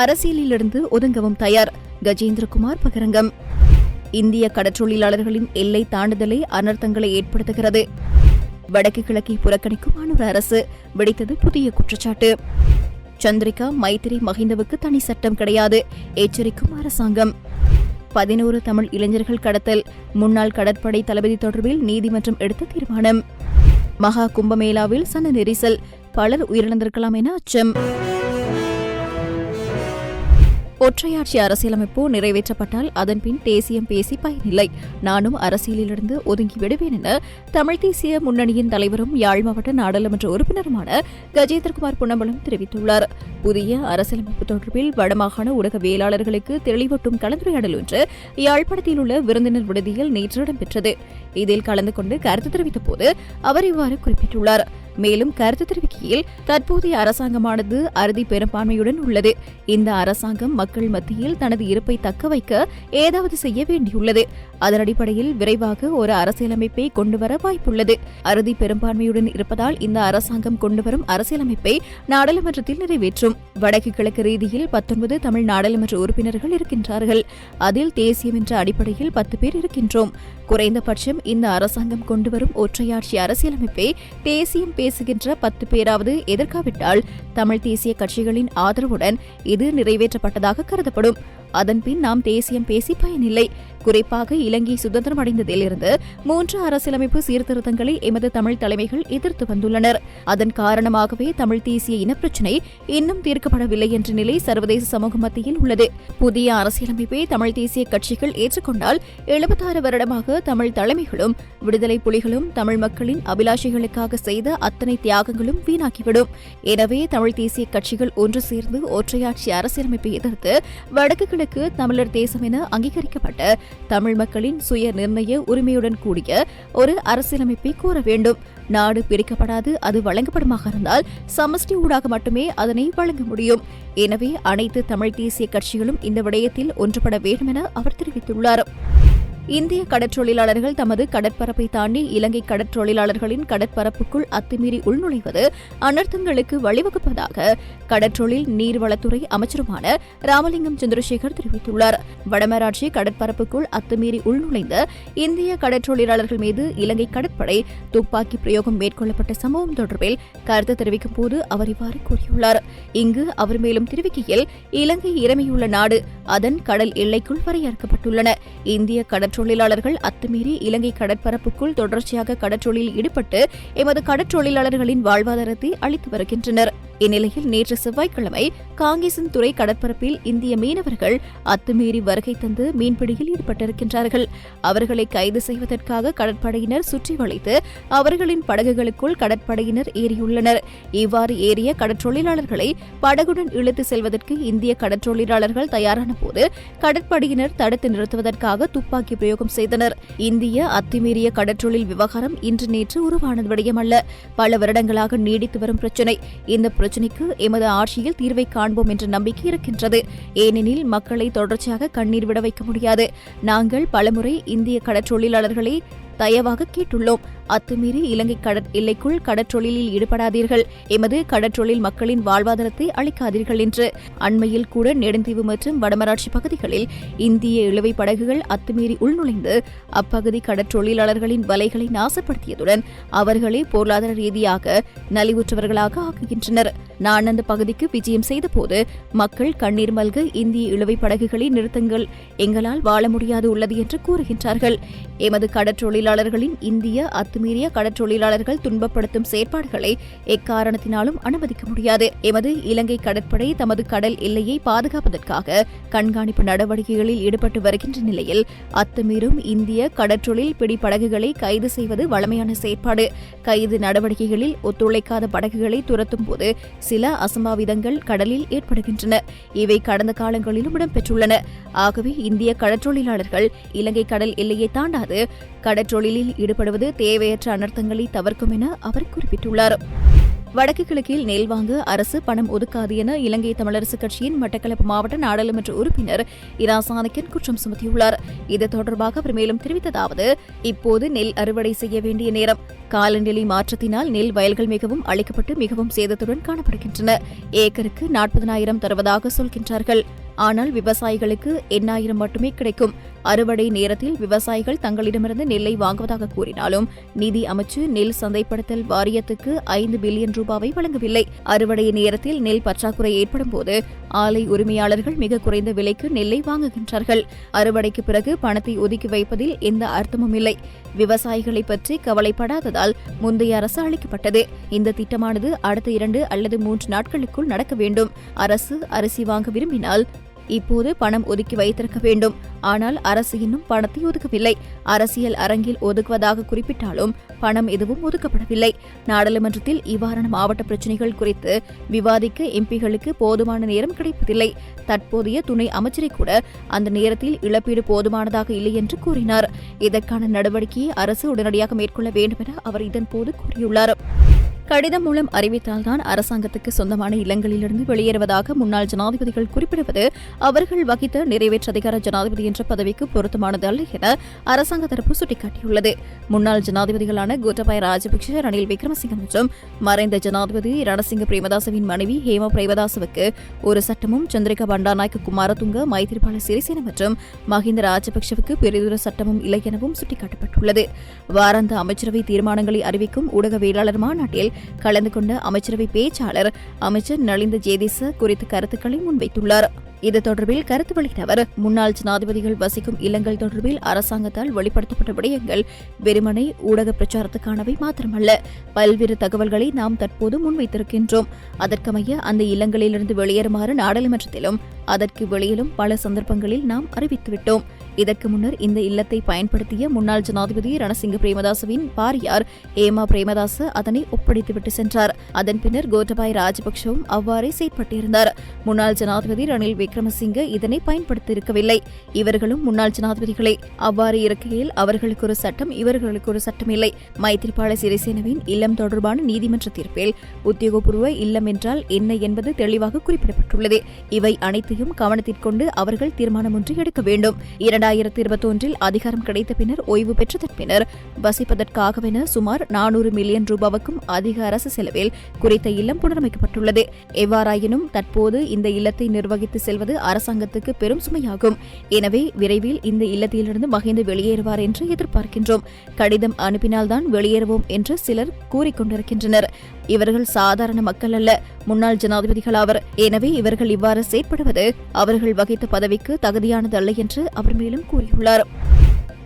அரசியலிலிருந்து ஒதுங்கவும் தயார். கஜேந்திரகுமார் பகிரங்கம். இந்திய கடற்றொழிலாளர்களின் எல்லை தாண்டுதலை அனர்த்தங்களை ஏற்படுத்துகிறது. வடக்கு கிழக்கை புறக்கணிக்கும் அனுர அரசு வெடித்தது புதிய குற்றச்சாட்டு. சந்திரிகா மைத்திரி மஹிந்தவுக்கு தனி சட்டம் கிடையாது, எச்சரிக்கும் அரசாங்கம். 11 தமிழ் இளைஞர்கள் கடத்தல், முன்னாள் கடற்படை தளபதி தொடர்பில் நீதிமன்றம் எடுத்த தீர்மானம். மகா கும்பமேளாவில் சன நெரிசல், பலர் உயிரிழந்திருக்கலாம் என அச்சம். ஒற்றையாட்சி அரசியலமைப்பு நிறைவேற்றப்பட்டால் அதன்பின் தேசியம் பேசி பயனில்லை, நானும் அரசியலிலிருந்து ஒதுங்கிவிடுவேன் என தமிழ் தேசிய முன்னணியின் தலைவரும் யாழ் மாவட்ட நாடாளுமன்ற உறுப்பினருமான கஜேந்திரகுமார் பொன்னம்பலம் தெரிவித்துள்ளார். புதிய அரசியலமைப்பு தொடர்பில் வடமாகாண ஊடகவியலாளர்களுக்கு தெளிவூட்டும் கலந்துரையாடல் ஒன்று யாழ்ப்பாணத்தில் உள்ள விருந்தினர் விடுதியில் நேற்று இடம்பெற்றது. இதில் கலந்து கொண்டு கருத்து தெரிவித்த போது அவர் இவ்வாறு குறிப்பிட்டுள்ளார். மேலும் கருத்து தெரிவிக்கையில், தற்போதைய அரசாங்கமானது அறுதி பெரும்பான்மையுடன் உள்ளது. இந்த அரசாங்கம் மக்கள் மத்தியில் தனது இருப்பை தக்க வைக்க ஏதாவது செய்ய வேண்டியுள்ளது. அதன் அடிப்படையில் விரைவாக ஒரு அரசியலமைப்பை கொண்டுவர வாய்ப்புள்ளது. அறுதி பெரும்பான்மையுடன் இருப்பதால் இந்த அரசாங்கம் கொண்டுவரும் அரசியலமைப்பை நாடாளுமன்றத்தில் நிறைவேற்றும். வடக்கு கிழக்கு ரீதியில் 19 தமிழ் நாடாளுமன்ற உறுப்பினர்கள் இருக்கின்றார்கள். அதில் தேசியம் என்ற அடிப்படையில் 10 பேர் இருக்கின்றோம். குறைந்தபட்சம் இந்த அரசாங்கம் கொண்டுவரும் ஒற்றையாட்சி அரசியலமைப்பை தேசியம் பேசுகின்ற 10 பேராவது எதிர்க்காவிட்டால் தமிழ் தேசிய கட்சிகளின் ஆதரவுடன் இது நிறைவேற்றப்பட்டதாக கருதப்படும். அதன்பின் நாம் தேசியம் பேசி பயனில்லை. குறிப்பாக இலங்கை சுதந்திரம் அடைந்ததிலிருந்து 3 அரசியலமைப்பு சீர்திருத்தங்களை எமது தமிழ் தலைமைகள் எதிர்த்து வந்துள்ளனர். அதன் காரணமாகவே தமிழ் தேசிய இனப்பிரச்சினை இன்னும் தீர்க்கப்படவில்லை என்ற நிலை சர்வதேச சமூக மத்தியில் உள்ளது. புதிய அரசியலமைப்பை தமிழ் தேசிய கட்சிகள் ஏற்றுக்கொண்டால் 76 வருடமாக தமிழ் தலைமைகளும் விடுதலை புலிகளும் தமிழ் மக்களின் அபிலாஷைகளுக்காக செய்த அத்தனை தியாகங்களும் வீணாக்கிவிடும். எனவே தமிழ் தேசிய கட்சிகள் ஒன்று சேர்ந்து ஒற்றையாட்சி அரசியலமைப்பை எதிர்த்து வடக்கு கிழக்கு தமிழர் தேசம் என அங்கீகரிக்கப்பட்ட தமிழ் மக்களின் சுய நிர்ணய உரிமையுடன் கூடிய ஒரு அரசியலமைப்பை கோர வேண்டும். நாடு பிரிக்கப்படாது, அது வழங்கப்படுமாக இருந்தால் சமஷ்டி ஊடாக மட்டுமே அதனை வழங்க முடியும். எனவே அனைத்து தமிழ் தேசிய கட்சிகளும் இந்த விடயத்தில் ஒன்றுபட வேண்டும் என அவர் தெரிவித்துள்ளார். இந்திய கடற்றொழிலாளர்கள் தமது கடற்பரப்பை தாண்டி இலங்கை கடற்றொழிலாளர்களின் கடற்பரப்புக்குள் அத்துமீறி உள்நுழைவது அனர்த்தங்களுக்கு வழிவகுப்பதாக கடற்றொழில் நீர்வளத்துறை அமைச்சருமான ராமலிங்கம் சந்திரசேகர் தெரிவித்துள்ளார். வடமராட்சி கடற்பரப்புக்குள் அத்துமீறி உள்நுழைந்த இந்திய கடற்றொழிலாளர்கள் மீது இலங்கை கடற்படை துப்பாக்கி பிரயோகம் மேற்கொள்ளப்பட்ட சம்பவம் தொடர்பில் கருத்து தெரிவிக்கும் போது அவர் இவ்வாறு கூறியுள்ளார். இங்கு அவர் மேலும் தெரிவிக்கையில், இலங்கை இறைமையுள்ள நாடு, அதன் கடல் எல்லைக்குள் வரையறுக்கப்பட்டுள்ளன. இந்திய கடற்றொழிலாளர்கள் அத்துமீறி இலங்கை கடற்பரப்புக்குள் தொடர்ச்சியாக கடற்றொழிலில் ஈடுபட்டு எமது கடற்றொழிலாளர்களின் வாழ்வாதாரத்தை அளித்து வருகின்றனர். இந்நிலையில் நேற்று செவ்வாய்க்கிழமை காங்கேசன் துறை கடற்பரப்பில் இந்திய மீனவர்கள் அத்துமீறி வருகை தந்து மீன்பிடியில் ஈடுபட்டிருக்கின்றார்கள். அவர்களை கைது செய்வதற்காக கடற்படையினர் சுற்றி வளைத்து அவர்களின் படகுகளுக்குள் கடற்படையினர் ஏறியுள்ளனர். இவ்வாறு ஏறிய கடற்றொழிலாளர்களை படகுடன் இழுத்து செல்வதற்கு இந்திய கடற்றொழிலாளர்கள் தயாரான போது கடற்படையினர் தடுத்து நிறுத்துவதற்காக துப்பாக்கி பிரயோகம் செய்தனர். இந்திய அத்துமீறிய கடற்றொழில் விவகாரம் இன்று நேற்று உருவான விடயமல்ல, பல வருடங்களாக நீடித்து வரும் பிரச்சினை. இந்த பிரச்சினைக்கு எமது ஆட்சியில் தீர்வை காண்போம் என்ற நம்பிக்கை இருக்கின்றது. ஏனெனில் மக்களை தொடர்ச்சியாக கண்ணீர் விட வைக்க முடியாது. நாங்கள் பலமுறை இந்திய கடற்றொழிலாளர்களை தயவாக கேட்டுள்ளோம். அத்துமீறி இலங்கை எல்லைக்குள் கடற்றொழிலில் ஈடுபடாதீர்கள், எமது கடற்றொழில் மக்களின் வாழ்வாதாரத்தை அளிக்காதீர்கள் என்று. அண்மையில் கூட நெடுந்தீவு மற்றும் வடமராட்சி பகுதிகளில் இந்திய இழுவை படகுகள் அத்துமீறி உள்நுழைந்து அப்பகுதி கடற்றொழிலாளர்களின் வலைகளை நாசப்படுத்தியதுடன் அவர்களை பொருளாதார ரீதியாக நலிவுற்றவர்களாக ஆக்குகின்றனர். நான் அந்த பகுதிக்கு விஜயம் செய்தபோது மக்கள் கண்ணீர் மல்க இந்திய இழுவை படகுகளை நிறுத்துங்கள், எங்களால் வாழ முடியாது உள்ளது என்று கூறுகின்றார்கள். எமது கடற்றொழிலாளர்களின் இந்திய அத்துமீறிய கடற்றொழிலாளர்கள் துன்பப்படுத்தும் செயற்பாடுகளை எக்காரணத்தினாலும் அனுமதிக்க முடியாது. எமது இலங்கை கடற்படை தமது கடல் எல்லையை பாதுகாப்பதற்காக கண்காணிப்பு நடவடிக்கைகளில் ஈடுபட்டு வருகின்ற நிலையில் அத்துமீறும் இந்திய கடற்றொழில் பிடி படகுகளை கைது செய்வது வழமையான செயற்பாடு. கைது நடவடிக்கைகளில் ஒத்துழைக்காத படகுகளை துரத்தும் போது சில அசம்பாவிதங்கள் கடலில் ஏற்படுகின்றன. இவை கடந்த காலங்களிலும் இடம்பெற்றுள்ளன. ஆகவே இந்திய கடற்றொழிலாளர்கள் இலங்கை கடல் எல்லையை தாண்டாது கடற்றொழிலில் ஈடுபடுவது தேவையற்ற அனர்த்தங்களை தவிர்க்கும் என அவர் குறிப்பிட்டுள்ளார். வடக்கு கிழக்கில் நெல் வாங்க அரசு பணம் ஒதுக்காது என இலங்கை தமிழரசுக் கட்சியின் மட்டக்களப்பு மாவட்ட நாடாளுமன்ற உறுப்பினர் இரா சாணக்கியன் குற்றம் சுமத்தியுள்ளார். இது தொடர்பாக அவர் மேலும் தெரிவித்ததாவது, இப்போது நெல் அறுவடை செய்ய வேண்டிய நேரம். காலநிலை மாற்றத்தினால் நெல் வயல்கள் மிகவும் அழிக்கப்பட்டு மிகவும் சேதத்துடன் காணப்படுகின்றன. ஏக்கருக்கு 40,000 தருவதாக சொல்கின்றார்கள். ஆனால் விவசாயிகளுக்கு 8,000 மட்டுமே கிடைக்கும். அறுவடை நேரத்தில் விவசாயிகள் தங்களிடமிருந்து நெல்லை வாங்குவதாக கூறினாலும் நிதி அமைச்சு நெல் சந்தைப்படுத்தல் வாரியத்துக்கு 5 பில்லியன் ரூபாவை வழங்கவில்லை. அறுவடை நேரத்தில் நெல் பற்றாக்குறை ஏற்படும் போது ஆலை உரிமையாளர்கள் மிக குறைந்த விலைக்கு நெல்லை வாங்குகின்றார்கள். அறுவடைக்கு பிறகு பணத்தை ஒதுக்கி வைப்பதில் எந்த அர்த்தமும் இல்லை. விவசாயிகளை பற்றி கவலைப்படாததால் முந்தைய அரசு அளிக்கப்பட்டது. இந்த திட்டமானது அடுத்த 2 அல்லது 3 நாட்களுக்குள் நடக்க வேண்டும். அரசு அரிசி வாங்க விரும்பினால் இப்போது பணம் ஒதுக்கி வைத்திருக்க வேண்டும். ஆனால் அரசு இன்னும் பணத்தை ஒதுக்கவில்லை. அரசியல் அரங்கில் ஒதுக்குவதாக குறிப்பிட்டாலும் பணம் எதுவும் ஒதுக்கப்படவில்லை. நாடாளுமன்றத்தில் இவ்வாறான மாவட்ட பிரச்சினைகள் குறித்து விவாதிக்க எம்பிகளுக்கு போதுமான நேரம் கிடைப்பதில்லை. தற்போதைய துணை அமைச்சரை கூட அந்த நேரத்தில் இழப்பீடு போதுமானதாக இல்லை என்று கூறினார். இதற்கான நடவடிக்கையை அரசு உடனடியாக மேற்கொள்ள வேண்டும் என அவர் இதன்போது கூறியுள்ளார். கடிதம் மூலம் அறிவித்தால்தான் அரசாங்கத்துக்கு சொந்தமான இல்லங்களிலிருந்து வெளியேறுவதாக முன்னாள் ஜனாதிபதிகள் குறிப்பிடுவது அவர்கள் வகித்த நிறைவேற்று அதிகார ஜனாதிபதி என்ற பதவிக்கு பொருத்தமானது அல்ல என அரசாங்க தரப்பு சுட்டிக்காட்டியுள்ளது. முன்னாள் ஜனாதிபதிகளான கோட்டபாய ராஜபக்ஷ, ரணில் விக்ரமசிங்க மற்றும் மறைந்த ஜனாதிபதி ரணசிங்க பிரேமதாசவின் மனைவி ஹேமா பிரேமதாசவுக்கு ஒரு சட்டமும், சந்திரிகா பண்டாநாயக்க குமாரதுங்க, மைத்திரிபால சிறிசேன மற்றும் மஹிந்த ராஜபக்ஷவுக்கு பெரிதொரு சட்டமும் இல்லை எனவும் சுட்டிக்காட்டப்பட்டுள்ளது. வாராந்த அமைச்சரவை தீர்மானங்களை அறிவிக்கும் ஊடகவியலாளர் மாநாட்டில் கலந்து கொண்ட அமைச்சரவை பேச்சாளர் அமைச்சர் நலிந்த ஜேதிச குறித்த கருத்துக்களை முன்வைத்துள்ளார். இது தொடர்பில் கருத்து வெளியிட்ட அவர், முன்னாள் ஜனாதிபதிகள் வசிக்கும் இல்லங்கள் தொடர்பில் அரசாங்கத்தால் வெளிப்படுத்தப்பட்ட விடயங்கள் வெறுமனை ஊடக பிரச்சாரத்துக்கானவை மாத்திரமல்ல. பல்வேறு தகவல்களை நாம் தற்போது முன்வைத்திருக்கின்றோம். அதற்கமைய அந்த இல்லங்களிலிருந்து வெளியேறுமாறு நாடாளுமன்றத்திலும் அதற்கு வெளியிலும் பல சந்தர்ப்பங்களில் நாம் அறிவித்துவிட்டோம். இதற்கு முன்னர் இந்த இல்லத்தை பயன்படுத்திய முன்னாள் ஜனாதிபதி ரணசிங்க பிரேமதாசவின் பாரியார் ஹேமா பிரேமதாச அதனை ஒப்படைத்துவிட்டு சென்றார். அதன் பின்னர் கோட்டபாய ராஜபக்சவும் அவ்வாறே செயற்பட்டிருந்தார். முன்னாள் ஜனாதிபதி ரணில் விக்ரமசிங்க இதனை பயன்படுத்தியிருக்கவில்லை. இவர்களும் முன்னாள் ஜனாதிபதிகளே. அவ்வாறு இருக்கையில் அவர்களுக்கு ஒரு சட்டம், இவர்களுக்கு ஒரு சட்டம் இல்லை. மைத்திரிபால சிறிசேனவின் இல்லம் தொடர்பான நீதிமன்ற தீர்ப்பில் உத்தியோகபூர்வ இல்லம் என்றால் என்ன என்பது தெளிவாக குறிப்பிடப்பட்டுள்ளது. இவை அனைத்தையும் கவனத்திற்கொண்டு அவர்கள் தீர்மானம் ஒன்று எடுக்க வேண்டும். 2021 அதிகாரம் கிடைத்த பின்னர் ஓய்வு பெற்றதன் பின்னர் வசிப்பதற்காகவென சுமார் 400 மில்லியன் ரூபாவுக்கும் அதிக அரசு செலவில் குறித்த இல்லம் புனரமைக்கப்பட்டுள்ளது. எவ்வாறாயினும் தற்போது இந்த இல்லத்தை நிர்வகித்து செல்வது அரசாங்கத்துக்கு பெரும் சுமையாகும். எனவே விரைவில் இந்த இல்லத்திலிருந்து மகிழ்ந்து வெளியேறுவார் என்று எதிர்பார்க்கின்றோம். கடிதம் அனுப்பினால்தான் வெளியேறுவோம் என்று சிலர் கூறிக்கொண்டிருக்கின்றனர். இவர்கள் சாதாரண மக்கள் அல்ல, முன்னாள் ஜனாதிபதிகள் ஆவர். எனவே இவர்கள் இவ்வாறு செயற்படுவது அவர்கள் வகித்த பதவிக்கு தகுதியானதல்ல என்று அவர் மேலும் கூறியுள்ளார்.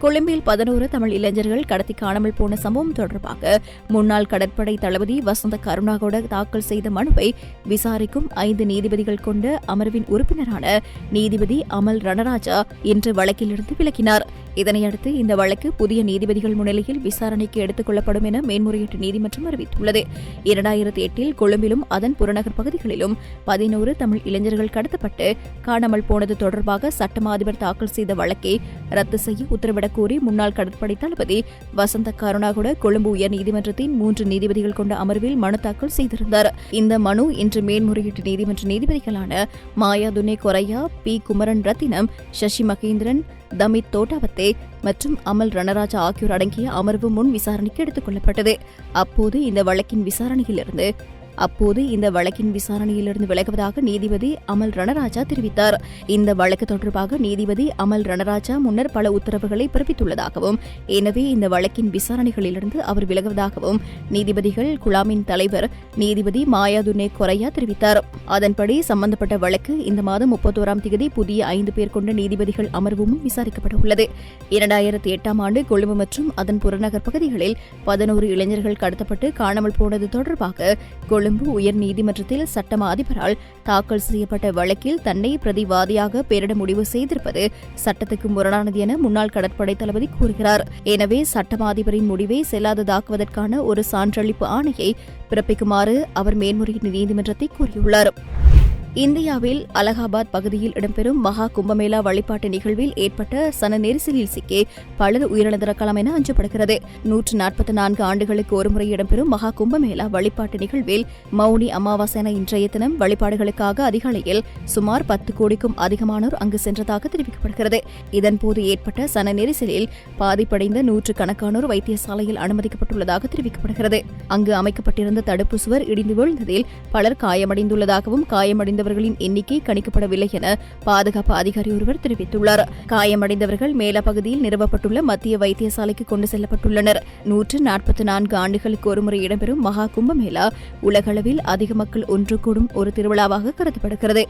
கொழும்பில் 11 தமிழ் இளைஞர்கள் கடத்தி காணாமல் போன சம்பவம் தொடர்பாக முன்னாள் கடற்படை தளபதி வசந்த கருணாகோட தாக்கல் செய்த மனுவை விசாரிக்கும் 5 நீதிபதிகள் கொண்ட அமர்வின் உறுப்பினரான நீதிபதி அமல் ரணராஜா இன்று வழக்கிலிருந்து விலகினார். இதனையடுத்து இந்த வழக்கு புதிய நீதிபதிகள் முன்னிலையில் விசாரணைக்கு எடுத்துக் கொள்ளப்படும் என மேன்முறையீட்டு நீதிமன்றம் அறிவித்துள்ளது. 2008 கொழும்பிலும் அதன் புறநகர் பகுதிகளிலும் 11 தமிழ் இளைஞர்கள் கடத்தப்பட்டு காணாமல் போனது தொடர்பாக சட்டமா அதிபர் தாக்கல் செய்த வழக்கை ரத்து செய்ய உத்தரவிடக் கோரி முன்னாள் கடற்படை தளபதி வசந்த கருணாகோட கொழும்பு உயர்நீதிமன்றத்தின் 3 நீதிபதிகள் கொண்ட அமர்வில் மனு தாக்கல் செய்திருந்தார். இந்த மனு இன்று மேன்முறையீட்டு நீதிமன்ற நீதிபதிகளான மாயா துனே கொரையா, பி குமரன் ரத்தினம், சசி மகேந்திரன், தமித் தோட்டாவத்தே மற்றும் அமல் ரணராஜா ஆகியோர் அடங்கிய அமர்வு முன் விசாரணைக்கு எடுத்துக் கொள்ளப்பட்டது. அப்போது இந்த வழக்கின் விசாரணையிலிருந்து விலகுவதாக நீதிபதி அமல் ரணராஜா தெரிவித்தார். இந்த வழக்கு தொடர்பாக நீதிபதி அமல் ரணராஜா முன்னர் பல உத்தரவுகளை பிறப்பித்துள்ளதாகவும், எனவே இந்த வழக்கின் விசாரணைகளிலிருந்து அவர் விலகுவதாகவும் நீதிபதிகள் குழாமின் தலைவர் நீதிபதி மாயாதுனே கொரையா தெரிவித்தார். அதன்படி சம்பந்தப்பட்ட வழக்கு இந்த மாதம் 31ஆம் தேதி புதிய 5 பேர் கொண்ட நீதிபதிகள் அமர்வு முன் விசாரிக்கப்பட உள்ளது. 2008ஆம் ஆண்டு கொழும்பு மற்றும் அதன் புறநகர் பகுதிகளில் 11 இளைஞர்கள் கடத்தப்பட்டு காணாமல் போனது தொடர்பாக கொழும்பு உயர் நீதிமன்றத்தில் சட்டமா அதிபரால் தாக்கல் செய்யப்பட்ட வழக்கில் தன்னை பிரதிவாதியாக பெயரிட முடிவு செய்திருப்பது சட்டத்துக்கு முரணானது என முன்னாள் கடற்படை தளபதி கூறுகிறார். எனவே சட்டமா அதிபரின் முடிவை செல்லாததாக்குவதற்கான ஒரு சான்றளிப்பு ஆணையை பிறப்பிக்குமாறு அவர் மேன்முறையீட்டு நீதிமன்றத்தை கூறியுள்ளார். இந்தியாவில் அலகாபாத் பகுதியில் இடம்பெறும் மகா கும்பமேளா வழிபாட்டு நிகழ்வில் ஏற்பட்ட சன நெரிசலில் சிக்கி பலர் உயிரிழந்திருக்கலாம் என அஞ்சப்படுகிறது. 144 ஆண்டுகளுக்கு ஒருமுறை இடம்பெறும் மகா கும்பமேளா வழிபாட்டு நிகழ்வில் மௌனி அமாவாசை என இன்றைய தினம் வழிபாடுகளுக்காக அதிகாலையில் சுமார் 10 கோடிக்கும் அதிகமானோர் அங்கு சென்றதாக தெரிவிக்கப்படுகிறது. இதன்போது ஏற்பட்ட சன நெரிசலில் பாதிப்படைந்த 100கணக்கானோர் வைத்தியசாலையில் அனுமதிக்கப்பட்டுள்ளதாக தெரிவிக்கப்படுகிறது. அங்கு அமைக்கப்பட்டிருந்த தடுப்பு சுவர் இடிந்து வீழ்ந்ததில் பலர் காயமடைந்துள்ளதாகவும் காயமடைந்தவர்களின் எண்ணிக்கை கணிக்கப்படவில்லை என பாதுகாப்பு அதிகாரி ஒருவர் தெரிவித்துள்ளார். காயமடைந்தவர்கள் மேல பகுதியில் நிறுவப்பட்டுள்ள மத்திய வைத்தியசாலைக்கு கொண்டு செல்லப்பட்டுள்ளனர். 144 ஆண்டுகளுக்கு ஒருமுறை இடம்பெறும் மகா கும்பமேளா உலகளவில் அதிக மக்கள் ஒன்று கூடும் ஒரு திருவிழாவாக கருதப்படுகிறது.